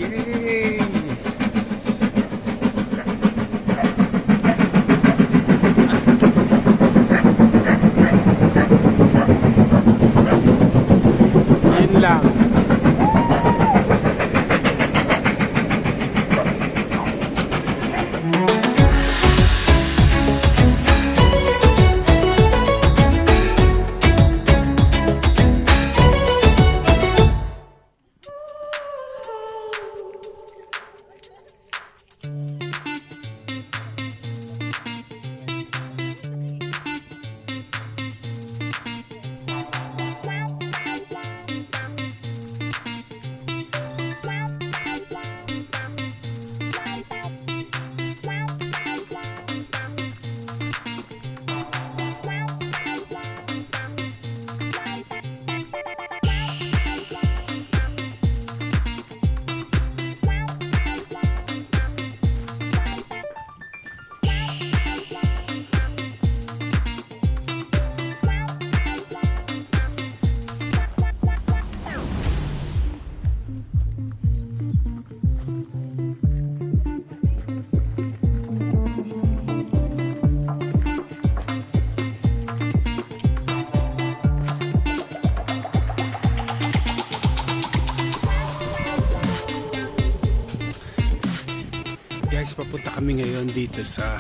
Yay! Yun lang. Guys, papunta kami ngayon dito sa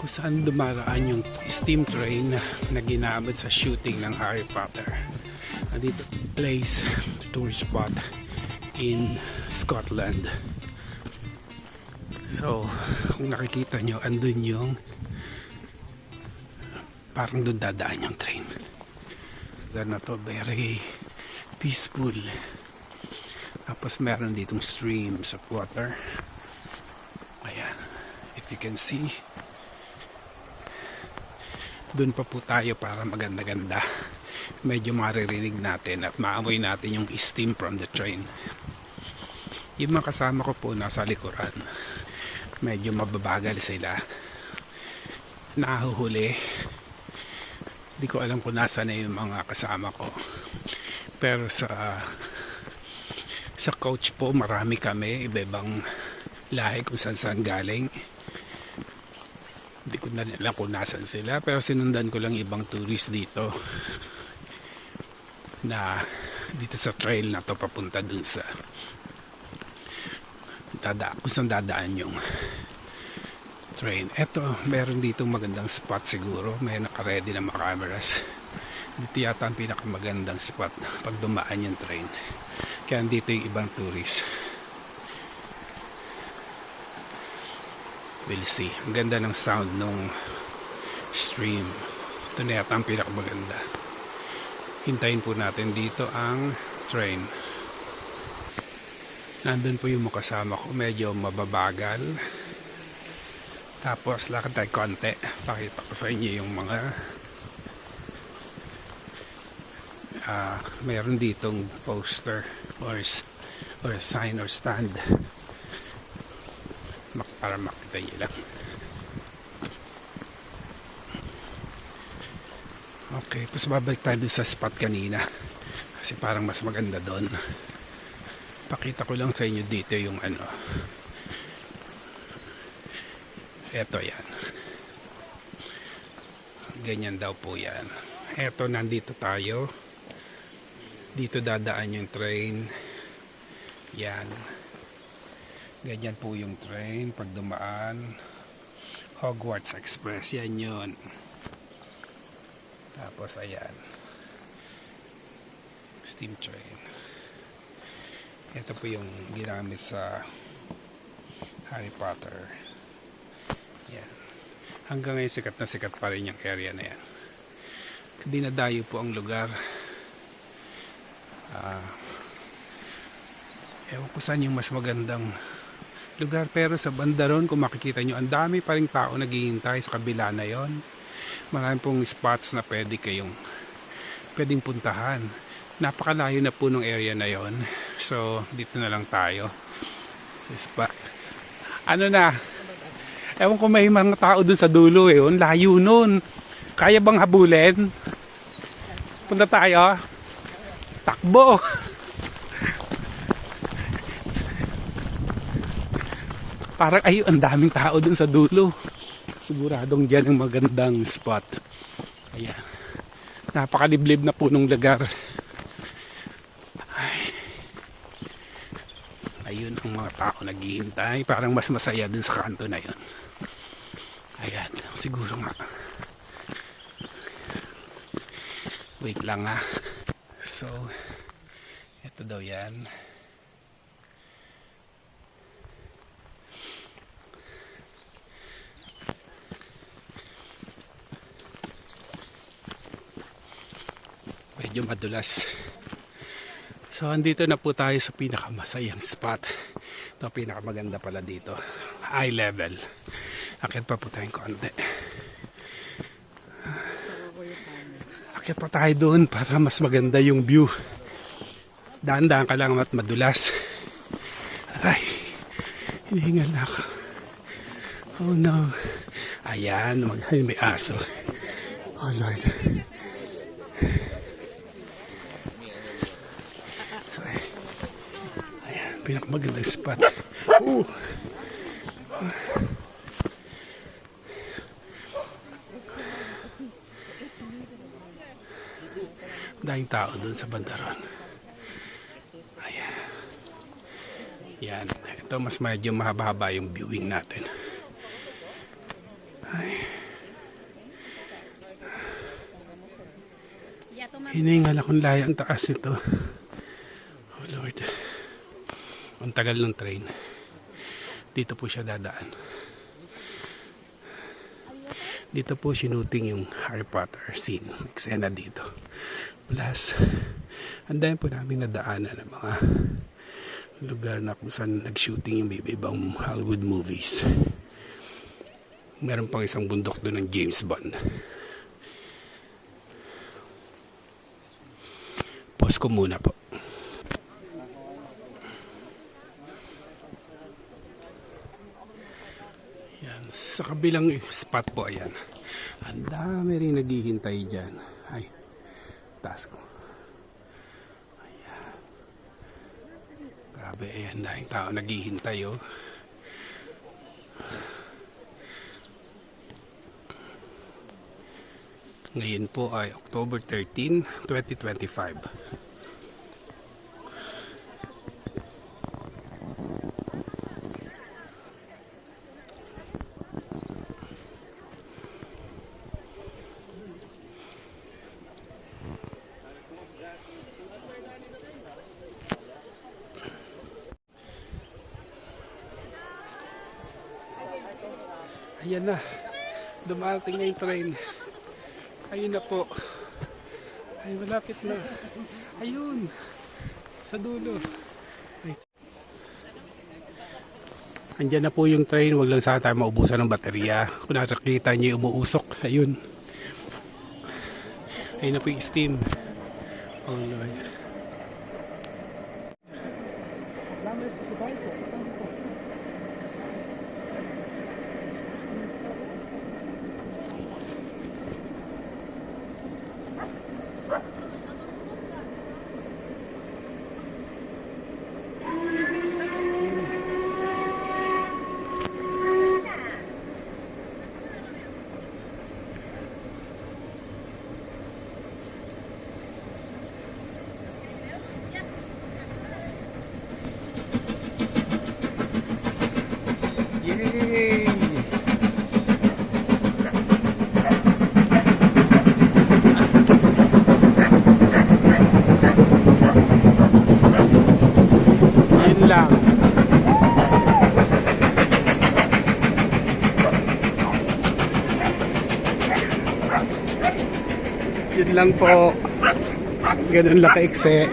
kung saan dumaraan yung steam train na ginamit sa shooting ng Harry Potter. Dito place, tourist spot in Scotland. So, kung nakikita nyo, andun yung parang doon dadaan yung train. Gana to, very peaceful. Tapos meron ditong streams of water. Ayan, if you can see, doon pa po tayo para maganda-ganda. Medyo maririnig natin at maamoy natin yung steam from the train. Yung mga kasama ko po nasa likuran, medyo mababagal sila, nahuhuli. Hindi ko alam kung nasa na yung mga kasama ko, pero sa coach po marami kami, iba-ibang lahi kung saan galing. Hindi ko na alam kung nasan sila, pero sinundan ko lang ibang tourist dito na dito sa trail na to papunta dun sa kung saan dadaan yung train. Eto, meron dito magandang spot siguro, may naka-ready na mga cameras. Dito yata ang pinakamagandang spot pag dumaan yung train, kaya dito yung ibang tourist. We'll see. Ang ganda ng sound nung stream. Ito na yata ang pinakamaganda. Hintayin po natin dito ang train. Nandun po yung kasama ko. Medyo mababagal. Tapos lakad tayo konti. Pakita ko sa inyo yung mga mayroon ditong poster or sign or stand para makita nyo lang. Okay, tapos babalik tayo dun sa spot kanina kasi parang mas maganda doon. Pakita ko lang sa inyo dito yung ano, eto yan, ganyan daw po yan. Eto, nandito tayo, dito dadaan yung train yan. Ganyan po yung train pag dumaan. Hogwarts Express, yan yun. Tapos ayan, steam train. Ito po yung ginamit sa Harry Potter. Yan. Hanggang ngayon sikat na sikat pa rin yung area na yan. Dinadayo po ang lugar. Ewan ko saan yung mas magandang lugar, pero sa banda ron kung makikita nyo, ang dami pa rin tao naghihintay sa kabila na yon. Marami pong spots na pwedeng puntahan. Napakalayo na po ng area na yon, so dito na lang tayo sa spot. Ano na, ewan ko, may mga tao dun sa dulo eh, layo nun. Kaya bang habulin? Punta tayo. Takbo. Parang ay, ang daming tao dun sa dulo. Siguradong dyan ang magandang spot. Ayan. Napakaliblib na po nung lugar. Ay. Ayun ang mga tao naghihintay. Parang mas masaya dun sa kanto na yun. Ayan. Siguro nga. Wait lang ha. So, ito daw yan. Medyo madulas. So, andito na po tayo sa pinakamasayang spot. Ito, pinakamaganda pala dito. Eye level. Akit pa po tayong konti. Akit pa tayo doon para mas maganda yung view. Daan-daan ka lang at madulas. Aray, hinihingal na ako. Oh no. Ayan, may aso. Oh Lord. So, ayan, pinakamagandang spot. Dahing tao dun sa bandaron. Ayan. Yan. Ito mas medyo mahaba-haba yung viewing natin. Ay. Hiningal akong laya ang taas nito. Oh Lord. Ang tagal ng train. Dito po siya dadaan. Dito po sinuting yung Harry Potter scene. Eksena dito. Plus, ang dami po namin nadaanan ng mga lugar na kung saan nag-shooting yung ibang Hollywood movies. Meron pang isang bundok doon ng James Bond. Pause ko muna po. Yan, sa kabilang spot po, ayan. Ang dami rin naghihintay dyan. Ay, taas ko. Ayan. Grabe, ayan, dahil tao naghihintay, oh. Ngayon po ay October 13, 2025. Ayan na, dumating na yung train. Ayun na po. Ay, malapit na. Ayun. Sa dulo. Ay. Andyan na po yung train. Huwag lang sana tayo maubusan ng baterya. Kung nakakita niyo yung umuusok. Ayun. Ayun na po yung steam. Oh Lord. Yay! Yun lang. Yun lang po. Ganun lang ka-ikse.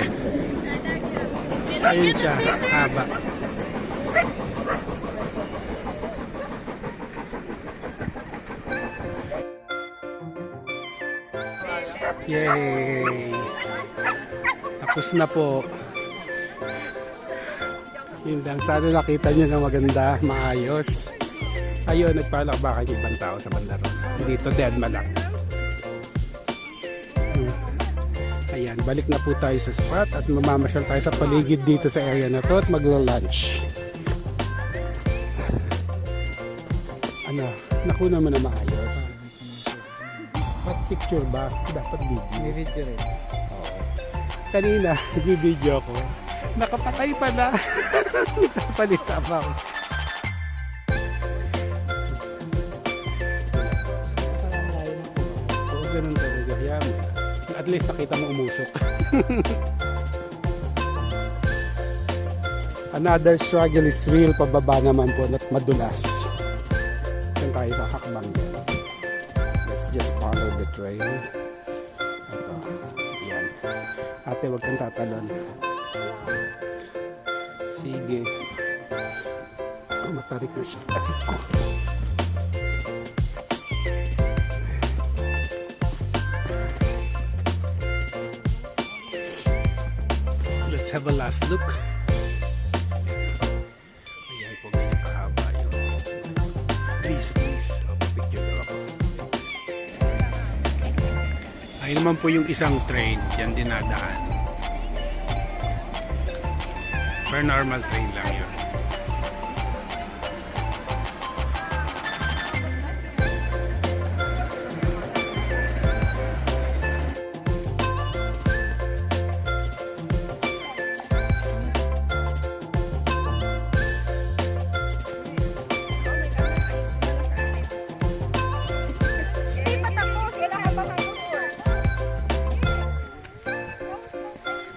Ayun siya. Haba. Yay! Tapos na po. Yun lang. Sana nakita nyo na maganda, maayos. Ayun, nagpalakbakan yung ibang tao sa bandaron. Dito, deadma lang. Ayan, balik na po tayo sa spot at mamamasyal tayo sa paligid dito sa area na to at magla-lunch. Ano, nakuna mo na maayos. Ba't picture ba? Dapat video. May video rin. Oo. Kanina, nag-video ko. Nakapatay pala. Nagsasalita pa ako. Oo, ganun talaga. Kaya, at least nakita mo umusok. Another struggle is real. Pababa naman po at madulas. Saan tayo kakakbang yan? Let's just follow the trail. Ito. Yan. Ate, wag kang tatalon. Sige. Matarik na siya. Tarik ko. Let's have a last look. Ayan po, ganyan kahaba yung please. Picture daw ako. Ayun naman po yung isang train. Yan dinadaan. Per normal train lang yun.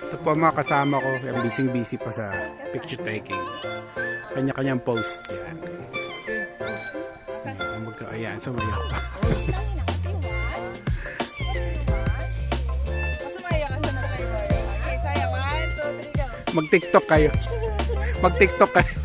Ito po ang mga kasama ko. Yung busy pa sa picture taking. Kanya-kanyang post. Yan. Ayan, sumayaw pa. Mag-TikTok kayo. Mag-TikTok kayo.